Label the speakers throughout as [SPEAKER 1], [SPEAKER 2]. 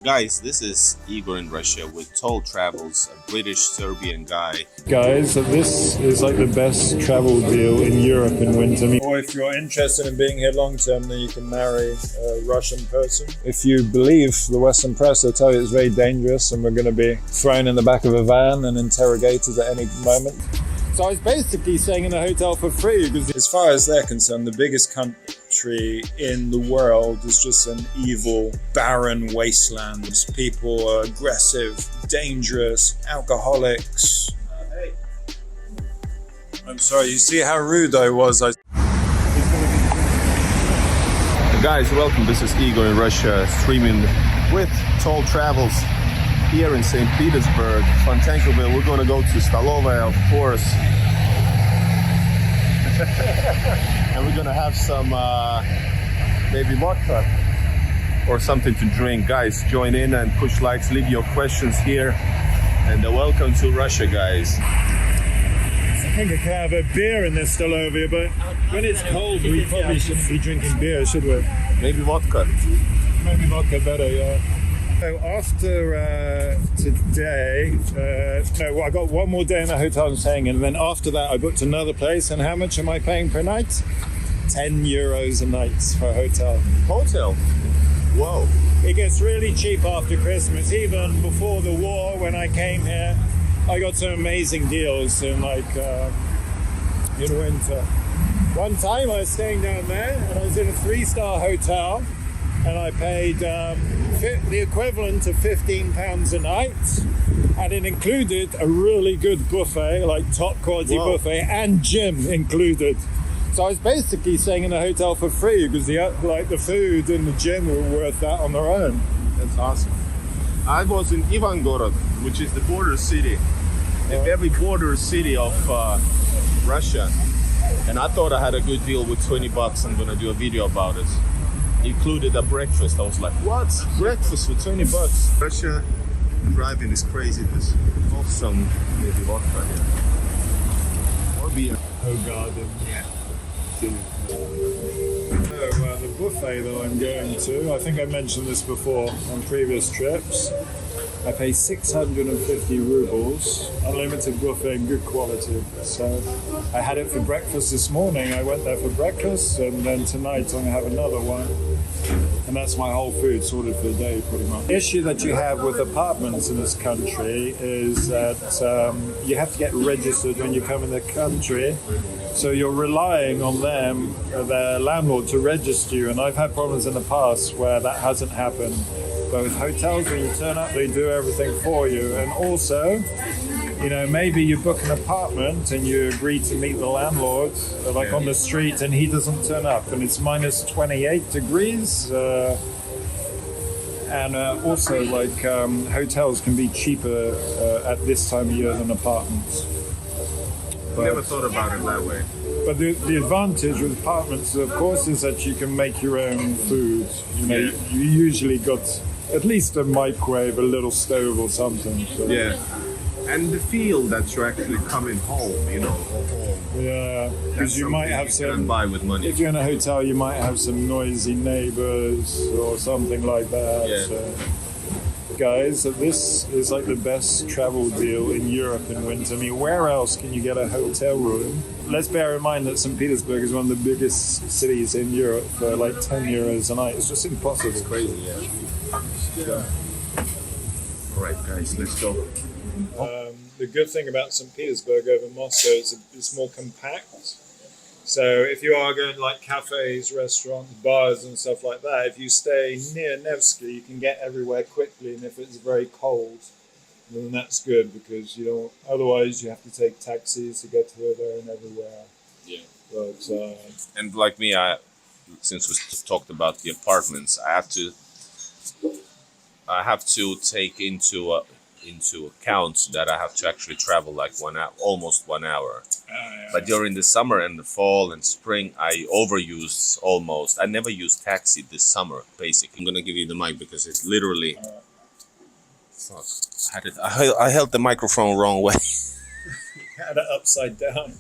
[SPEAKER 1] Guys, this is Igor in Russia with Toll Travels, a British Serbian guy.
[SPEAKER 2] Guys, this is like the best travel deal in Europe in winter. Or if you're interested in being here long term, then you can marry a Russian person. If you believe the Western press, they'll tell you it's very dangerous and we're going to be thrown in the back of a van and interrogated at any moment. So I was basically staying in a hotel for free because as far as they're concerned, the biggest country in the world is just an evil, barren wasteland. People are aggressive, dangerous, alcoholics. Hey. I'm sorry, you see how rude I was?
[SPEAKER 1] Guys, welcome. This is Igor in Russia, streaming with Toll Travels here in St. Petersburg, Fontankoville. We're going to go to Stolovaya, of course. And we're going to have some maybe vodka or something to drink. Guys, join in and push likes, leave your questions here. And welcome to Russia, guys.
[SPEAKER 2] I think I can have a beer in this Stolovaya, but when it's cold, we probably shouldn't be drinking beer, should we?
[SPEAKER 1] Maybe vodka.
[SPEAKER 2] Maybe vodka better, yeah. So after today, I got one more day in the hotel I'm staying in, and then after that I booked another place. And how much am I paying per night? 10 euros a night for a hotel.
[SPEAKER 1] Hotel? Whoa.
[SPEAKER 2] It gets really cheap after Christmas. Even before the war, when I came here, I got some amazing deals in in winter. One time I was staying down there and I was in a 3-star hotel and I paid the equivalent of £15 a night, and it included a really good buffet, like top quality buffet, and gym included. So I was basically staying in a hotel for free because the food and the gym were worth that on their own.
[SPEAKER 1] That's awesome. I was in Ivangorod, which is the border city, the very border city of Russia, and I thought I had a good deal with 20 bucks. I'm gonna do a video about it. Included a breakfast. I was like, what? Breakfast for 20 bucks? Russia driving is crazy. There's some maybe vodka here. Or beer.
[SPEAKER 2] Oh garden.
[SPEAKER 1] Yeah.
[SPEAKER 2] The buffet that I'm going to, I think I mentioned this before on previous trips. I pay 650 rubles, unlimited buffet, good quality. So I had it for breakfast this morning. I went there for breakfast, and then tonight I'm going to have another one. And that's my whole food sorted for the day, pretty much. The issue that you have with apartments in this country is that you have to get registered when you come in the country. So you're relying on them, their landlord, to register you. And I've had problems in the past where that hasn't happened. But with hotels, when you turn up, they do everything for you. And also, maybe you book an apartment and you agree to meet the landlord, on the street, and he doesn't turn up, and it's minus 28 degrees. And also, hotels can be cheaper at this time of year than apartments.
[SPEAKER 1] I never thought about it that way.
[SPEAKER 2] But the advantage with apartments, of course, is that you can make your own food. You usually got at least a microwave, a little stove or something. So.
[SPEAKER 1] Yeah. And the feel that you're actually coming home,
[SPEAKER 2] Yeah, because you might have some.
[SPEAKER 1] Buy with money.
[SPEAKER 2] If you're in a hotel, you might have some noisy neighbors or something like that.
[SPEAKER 1] Yeah.
[SPEAKER 2] So, guys, this is like the best travel deal in Europe in winter. I mean, where else can you get a hotel room? Let's bear in mind that St. Petersburg is one of the biggest cities in Europe for like 10 euros a night. It's just impossible.
[SPEAKER 1] It's crazy, yeah. All right, guys, let's go.
[SPEAKER 2] The good thing about St. Petersburg over Moscow is it's more compact. So if you are going to like cafes, restaurants, bars and stuff like that, if you stay near Nevsky, you can get everywhere quickly. And if it's very cold, then that's good because otherwise you have to take taxis to get to here, there and everywhere.
[SPEAKER 1] Yeah.
[SPEAKER 2] But,
[SPEAKER 1] and like me, since we talked about the apartments, I have to take into account that I have to actually travel like almost 1 hour. But during the summer and the fall and spring, I overused almost. I never used taxi this summer, basically. I'm gonna give you the mic because it's literally. Fuck! I held the microphone wrong way.
[SPEAKER 2] had it upside down.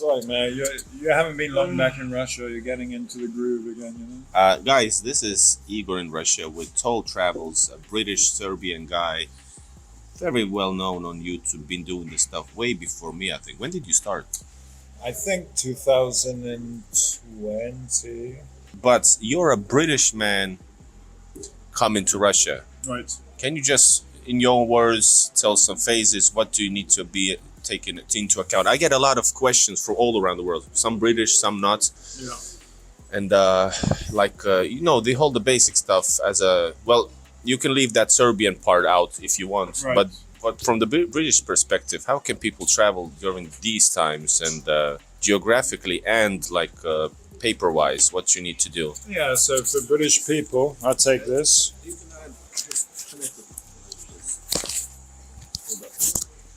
[SPEAKER 2] That's right, man. You haven't been long back in Russia. You're getting into the groove again, you know?
[SPEAKER 1] Guys, this is Igor in Russia with Toll Travels, a British Serbian guy, very well known on YouTube, been doing this stuff way before me, I think. When did you start?
[SPEAKER 2] I think 2020.
[SPEAKER 1] But you're a British man coming to Russia.
[SPEAKER 2] Right.
[SPEAKER 1] Can you just, in your words, tell some phases? What do you need to be taken into account? I get a lot of questions from all around the world. Some British, some not.
[SPEAKER 2] Yeah.
[SPEAKER 1] And the whole the basic stuff as a, well, you can leave that Serbian part out if you want.
[SPEAKER 2] Right.
[SPEAKER 1] But from the British perspective, how can people travel during these times and geographically and paper-wise, what you need to do?
[SPEAKER 2] Yeah, so for British people, I'll take this.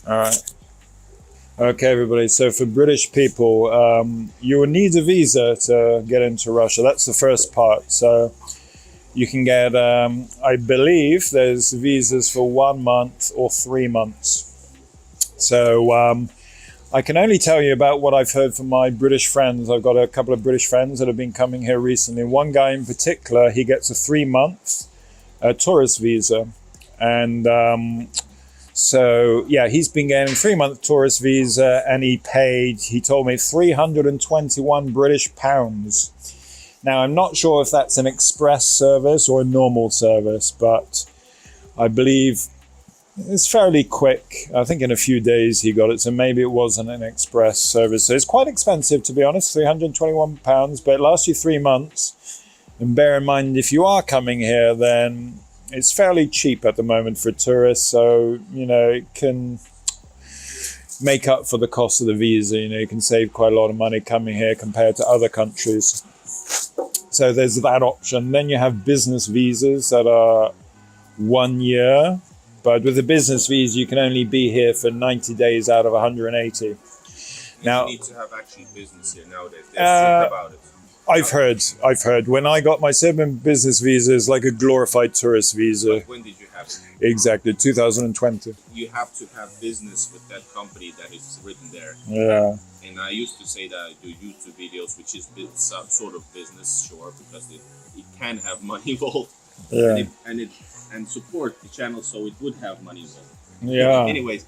[SPEAKER 2] All right. Okay, everybody. So for British people, you will need a visa to get into Russia. That's the first part. So you can get, I believe there's visas for 1 month or 3 months. So I can only tell you about what I've heard from my British friends. I've got a couple of British friends that have been coming here recently. One guy in particular, he gets a 3-month tourist visa. And so, yeah, he's been getting 3-month tourist visa, and he told me 321 British pounds. Now, I'm not sure if that's an express service or a normal service, but I believe it's fairly quick. I think in a few days he got it, so maybe it wasn't an express service. So it's quite expensive, to be honest, 321 pounds, but it lasts you 3 months. And bear in mind, if you are coming here, then it's fairly cheap at the moment for tourists, so, it can make up for the cost of the visa. You can save quite a lot of money coming here compared to other countries. So there's that option. Then you have business visas that are 1 year, but with the business visa, you can only be here for 90 days out of 180. Now,
[SPEAKER 1] you need to have actually business here nowadays. There's about it.
[SPEAKER 2] I've heard. When I got my Serbian business visa, it's like a glorified tourist visa.
[SPEAKER 1] But when did you have it?
[SPEAKER 2] Exactly, 2020.
[SPEAKER 1] You have to have business with that company that is written there.
[SPEAKER 2] Yeah.
[SPEAKER 1] And I used to say that I do YouTube videos, which is some sort of business, sure, because it can have money involved.
[SPEAKER 2] Yeah.
[SPEAKER 1] And support the channel so it would have money involved.
[SPEAKER 2] Yeah.
[SPEAKER 1] Anyways.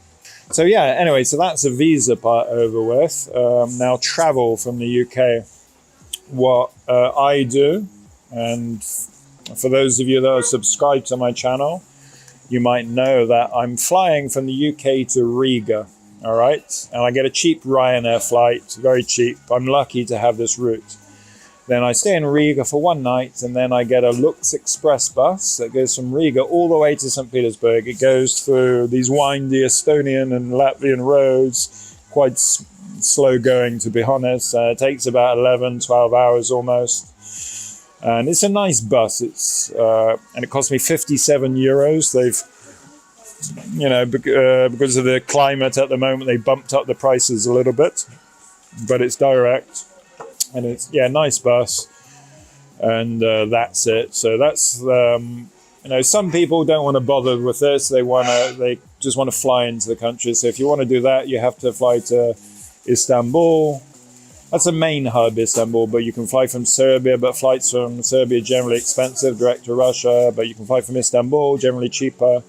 [SPEAKER 2] So that's the visa part over with. Now travel from the UK. What I do, and for those of you that are subscribed to my channel, you might know that I'm flying from the UK to Riga, all right? And I get a cheap Ryanair flight, very cheap. I'm lucky to have this route. Then I stay in Riga for 1 night, and then I get a Lux Express bus that goes from Riga all the way to St. Petersburg. It goes through these windy Estonian and Latvian roads, quite slow going, to be honest. It takes about 11, 12 hours almost. And it's a nice bus. And it cost me 57 euros. They've, because of the climate at the moment, they bumped up the prices a little bit. But it's direct. And it's, nice bus. And that's it. So that's, some people don't want to bother with this. They just want to fly into the country. So if you want to do that, you have to fly to Istanbul. That's the main hub, Istanbul, but you can fly from Serbia, but flights from Serbia are generally expensive, direct to Russia, but you can fly from Istanbul, generally cheaper.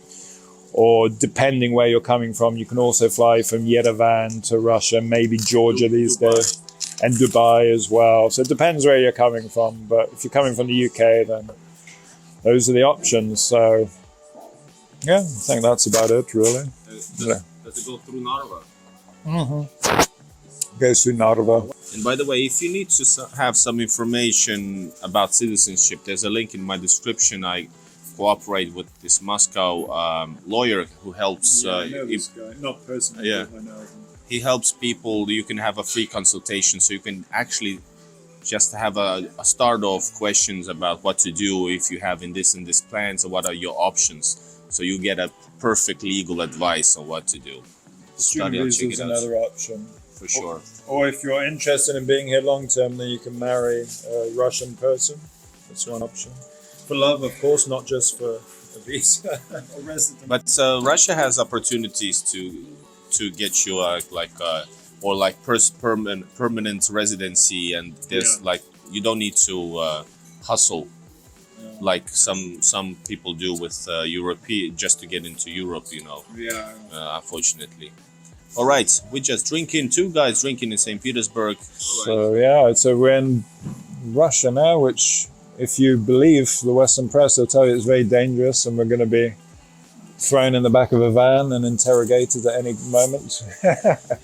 [SPEAKER 2] Or depending where you're coming from, you can also fly from Yerevan to Russia, maybe Georgia these days, and Dubai as well. So it depends where you're coming from, but if you're coming from the UK, then those are the options. So, I think that's about it, really.
[SPEAKER 1] Does it go through Narva?
[SPEAKER 2] Mm-hmm. Goes to Narva.
[SPEAKER 1] And by the way, if you need to have some information about citizenship, there's a link in my description. I cooperate with this Moscow lawyer who helps.
[SPEAKER 2] I know this guy, not personally.
[SPEAKER 1] Yeah,
[SPEAKER 2] I know him.
[SPEAKER 1] He helps people. You can have a free consultation, so you can actually just have a start off questions about what to do if you have in this plan. So what are your options? So you get a perfect legal advice on what to do.
[SPEAKER 2] Student visa is another option.
[SPEAKER 1] For sure.
[SPEAKER 2] Or if you're interested in being here long term, then you can marry a Russian person. That's one option. For love, of course, not just for a visa or residence.
[SPEAKER 1] But Russia has opportunities to get you or like permanent residency, and there's like you don't need to hustle like some people do with European just to get into Europe, you know.
[SPEAKER 2] Yeah.
[SPEAKER 1] Unfortunately. All right, we're just drinking. Two guys drinking in St. Petersburg.
[SPEAKER 2] So so we're in Russia now, which, if you believe the Western press, they'll tell you it's very dangerous, and we're going to be thrown in the back of a van and interrogated at any moment.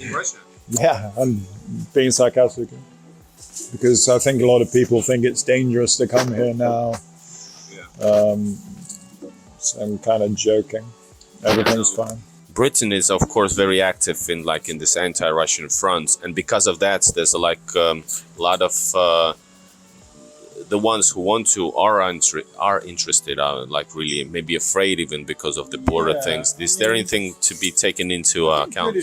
[SPEAKER 1] In Russia?
[SPEAKER 2] Yeah, I'm being sarcastic, because I think a lot of people think it's dangerous to come here now. So I'm kind of joking. Everything's fine.
[SPEAKER 1] Britain is, of course, very active in this anti-Russian front, and because of that, there's a lot of the ones who want to are interested, are really maybe afraid even because of the border things. Is there anything to be taken into account?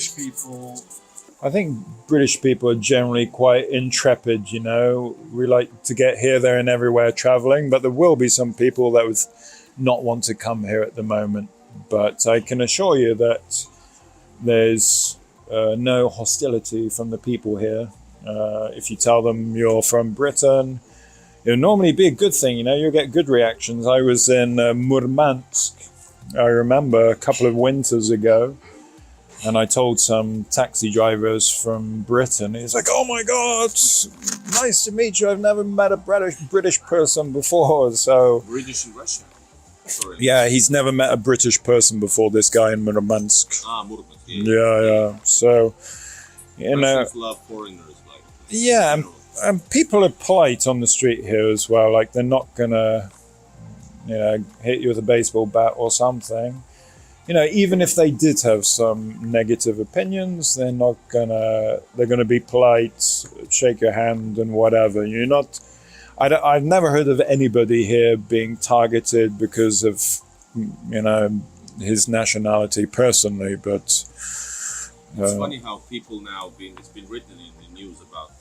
[SPEAKER 2] I think British people are generally quite intrepid, you know. We like to get here, there, and everywhere traveling, but there will be some people that would not want to come here at the moment. But I can assure you that there's no hostility from the people here. If you tell them you're from Britain, it'll normally be a good thing, you know. You'll get good reactions. I was in Murmansk, I remember, a couple of winters ago, and I told some taxi drivers from Britain, he's like, "Oh my God, nice to meet you. I've never met a British person before." So
[SPEAKER 1] British in Russia? Sorry.
[SPEAKER 2] Yeah, he's never met a British person before, this guy in Murmansk.
[SPEAKER 1] Murmansk.
[SPEAKER 2] Yeah. So, you know.
[SPEAKER 1] Russians love foreigners.
[SPEAKER 2] Yeah, and people are polite on the street here as well. Like, they're not gonna, hit you with a baseball bat or something. You know, even if they did have some negative opinions, they're gonna be polite, shake your hand and whatever. You're not. I've never heard of anybody here being targeted because of, his nationality personally, but...
[SPEAKER 1] It's funny how people now, it's been written in the news about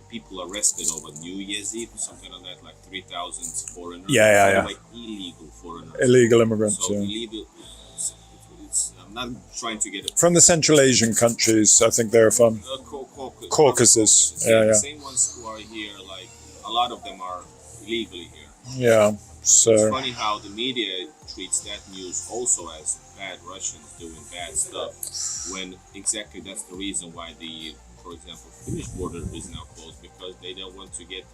[SPEAKER 1] people arrested over New Year's Eve or something like that, like 3,000 foreigners.
[SPEAKER 2] Yeah.
[SPEAKER 1] Like illegal foreigners.
[SPEAKER 2] Illegal immigrants,
[SPEAKER 1] so illegal, I'm not trying to get it.
[SPEAKER 2] From the Central Asian countries, I think they're from. Caucasus. Yeah.
[SPEAKER 1] The same ones who are here, a lot of them are illegally here.
[SPEAKER 2] Yeah, so...
[SPEAKER 1] It's funny how the media treats that news also as bad Russians doing bad stuff, when exactly that's the reason why for example, Finnish border is now closed, because they don't want to get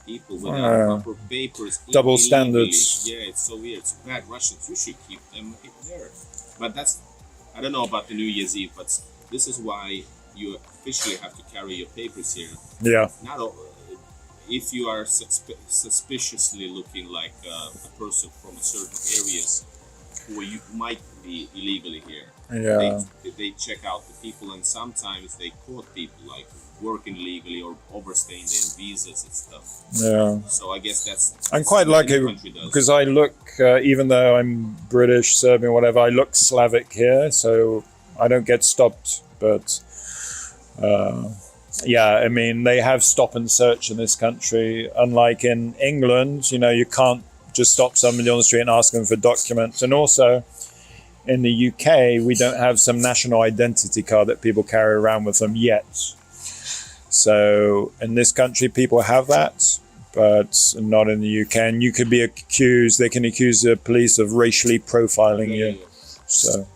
[SPEAKER 1] people without proper papers.
[SPEAKER 2] Double standards.
[SPEAKER 1] Yeah, it's so weird. It's bad Russians. You should keep them there. But I don't know about the New Year's Eve, but this is why you officially have to carry your papers here.
[SPEAKER 2] Yeah.
[SPEAKER 1] If you are suspiciously looking like a person from a certain areas who you might be illegally here, they check out the people, and sometimes they caught people working illegally or overstaying their visas and stuff.
[SPEAKER 2] Yeah.
[SPEAKER 1] So I guess that's
[SPEAKER 2] I'm quite lucky because I look, even though I'm British, Serbian, whatever, I look Slavic here, so I don't get stopped. But I mean, they have stop and search in this country. Unlike in England, you can't just stop somebody on the street and ask them for documents. And also, in the UK, we don't have some national identity card that people carry around with them yet. So in this country, people have that, but not in the UK. And you could be accused, they can accuse the police of racially profiling you. So.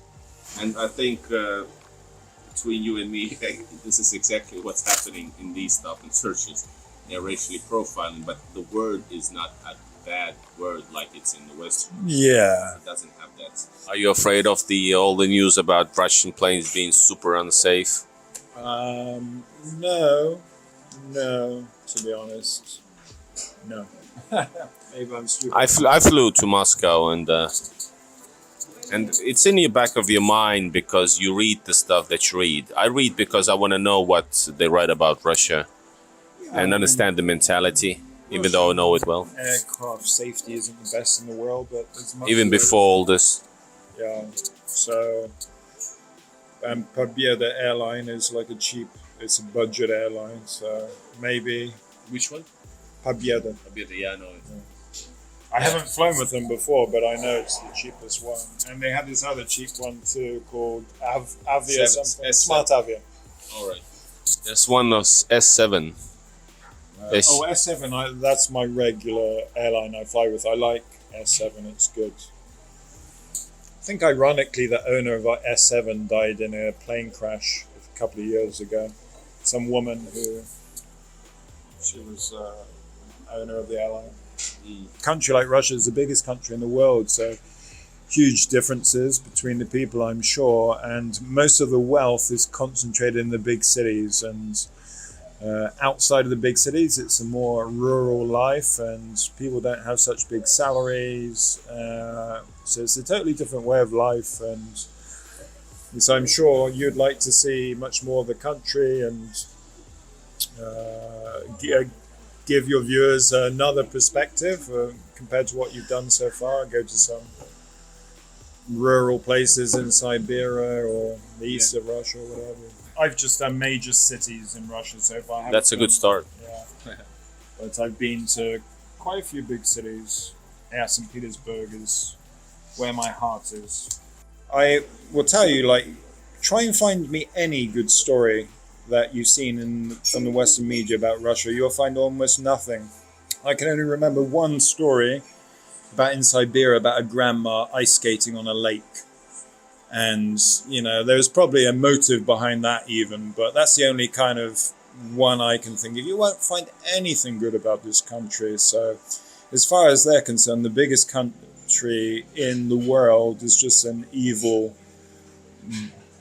[SPEAKER 1] And I think between you and me, this is exactly what's happening in these stop and searches. They're racially profiling, but the word is not a bad word like it's in the West.
[SPEAKER 2] Yeah.
[SPEAKER 1] It doesn't have that. Are you afraid of all the news about Russian planes being super unsafe?
[SPEAKER 2] No, to be honest, no. Maybe I'm stupid.
[SPEAKER 1] I flew to Moscow, and it's in the back of your mind because you read the stuff that you read. I read because I want to know what they write about Russia and understand the mentality, even though I know it well.
[SPEAKER 2] Aircraft safety isn't the best in the world, but there's much
[SPEAKER 1] even before all this.
[SPEAKER 2] Yeah, so... And Pobeda airline is it's a budget airline, so maybe...
[SPEAKER 1] Which one?
[SPEAKER 2] Pobeda.
[SPEAKER 1] Pobeda, yeah, I know it.
[SPEAKER 2] Yeah. I haven't flown with them before, but I know it's the cheapest one. And they had this other cheap one too called Avia something. Smart Avia.
[SPEAKER 1] All right. There's one of S7.
[SPEAKER 2] S7, that's my regular airline I fly with. I like S7, it's good. I think ironically the owner of S7 died in a plane crash a couple of years ago. Some woman she was owner of the airline. Country like Russia is the biggest country in the world, so huge differences between the people, I'm sure, and most of the wealth is concentrated in the big cities, and outside of the big cities it's a more rural life and people don't have such big salaries, so it's a totally different way of life, and so I'm sure you'd like to see much more of the country and give your viewers another perspective compared to what you've done so far. Go to some rural places in Siberia or the east of Russia or whatever. I've just done major cities in Russia so far.
[SPEAKER 1] That's a good start.
[SPEAKER 2] Yeah. But I've been to quite a few big cities. Yeah, St. Petersburg is where my heart is. I will tell you, try and find me any good story that you've seen from the Western media about Russia. You'll find almost nothing. I can only remember one story about in Siberia about a grandma ice skating on a lake. And, there's probably a motive behind that even, but that's the only kind of one I can think of. You won't find anything good about this country. So as far as they're concerned, the biggest country in the world is just an evil,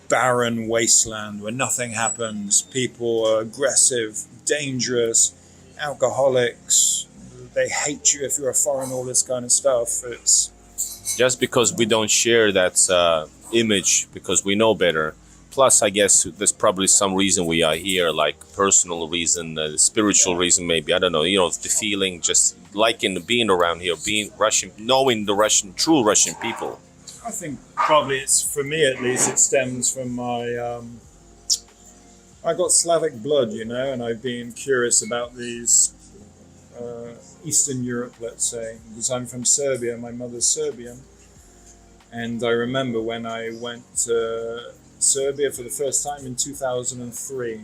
[SPEAKER 2] barren wasteland where nothing happens. People are aggressive, dangerous, alcoholics. They hate you if you're a foreigner, all this kind of stuff. It's
[SPEAKER 1] just because we don't share that image because we know better. Plus, I guess there's probably some reason we are here, like personal reason, spiritual reason, maybe. I don't know. The feeling, just liking being around here, being Russian, knowing the true Russian people.
[SPEAKER 2] I think probably for me at least, it stems from I got Slavic blood, and I've been curious about these Eastern Europe, let's say, because I'm from Serbia, my mother's Serbian. And I remember when I went to Serbia for the first time in 2003,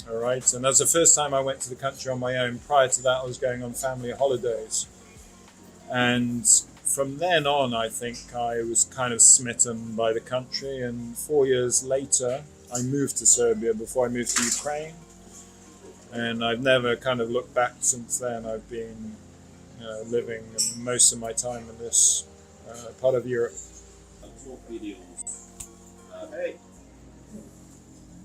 [SPEAKER 2] all right? And that's the first time I went to the country on my own. Prior to that, I was going on family holidays. And from then on, I think I was kind of smitten by the country. And 4 years later, I moved to Serbia before I moved to Ukraine. And I've never kind of looked back since then. I've been living most of my time in this part of Europe. Hey.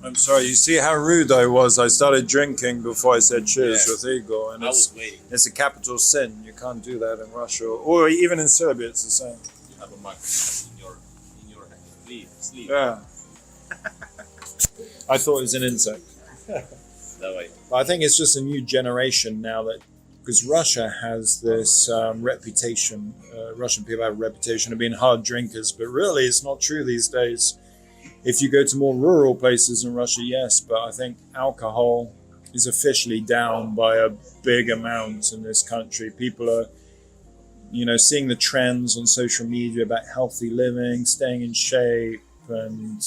[SPEAKER 2] I'm sorry, you see how rude I was? I started drinking before I said cheers with Igor. And it's a capital sin. You can't do that in Russia. Or even in Serbia, it's the same.
[SPEAKER 1] You have a microphone in your sleeve.
[SPEAKER 2] Yeah. I thought it was an insect.
[SPEAKER 1] That way.
[SPEAKER 2] I think it's just a new generation now because Russia has this reputation. Russian people have a reputation of being hard drinkers, but really it's not true these days. If you go to more rural places in Russia, yes, but I think alcohol is officially down by a big amount in this country. People are, seeing the trends on social media about healthy living, staying in shape, and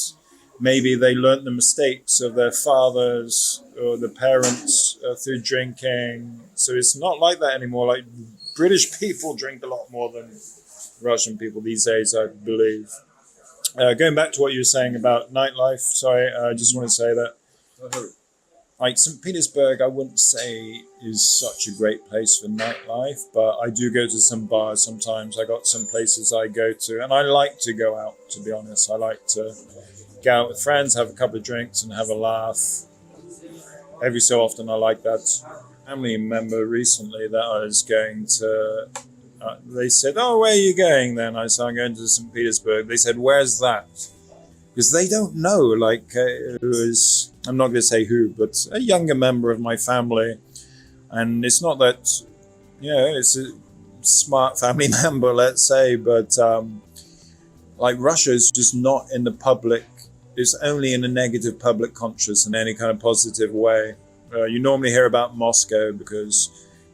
[SPEAKER 2] maybe they learnt the mistakes of their fathers or the parents through drinking. So it's not like that anymore. Like British people drink a lot more than Russian people these days, I believe. Going back to what you were saying about nightlife, sorry, I just want to say that St. Petersburg, I wouldn't say is such a great place for nightlife, but I do go to some bars sometimes. I got some places I go to, and I like to go out, to be honest. I like to go out with friends, have a couple of drinks and have a laugh. Every so often I like that. Family member recently that I was going to, they said, "Oh, where are you going then?" I said, "I'm going to St. Petersburg." They said, "Where's that?" Because they don't know, it was, I'm not going to say who, but a younger member of my family. And it's not that, it's a smart family member, let's say, but Russia is just not in the public. It's only in a negative public conscious in any kind of positive way. You normally hear about Moscow because,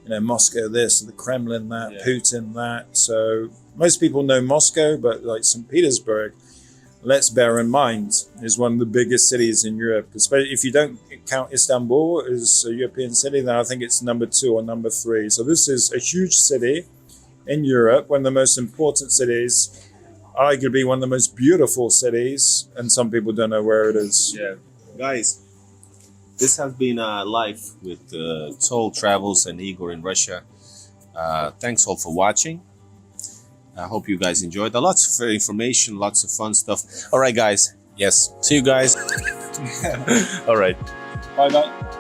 [SPEAKER 2] Moscow this, the Kremlin that, Putin that. So most people know Moscow, but like St. Petersburg, let's bear in mind, is one of the biggest cities in Europe. Especially if you don't count Istanbul as a European city, then I think it's number 2 or number 3. So this is a huge city in Europe, one of the most important cities, arguably one of the most beautiful cities, and some people don't know where it is.
[SPEAKER 1] Yeah, guys, this has been life with Toll Travels and Igor in Russia. Thanks all for watching. I hope you guys enjoyed. Lots of information, lots of fun stuff. All right, guys. Yes. See you guys. All right.
[SPEAKER 2] Bye, bye.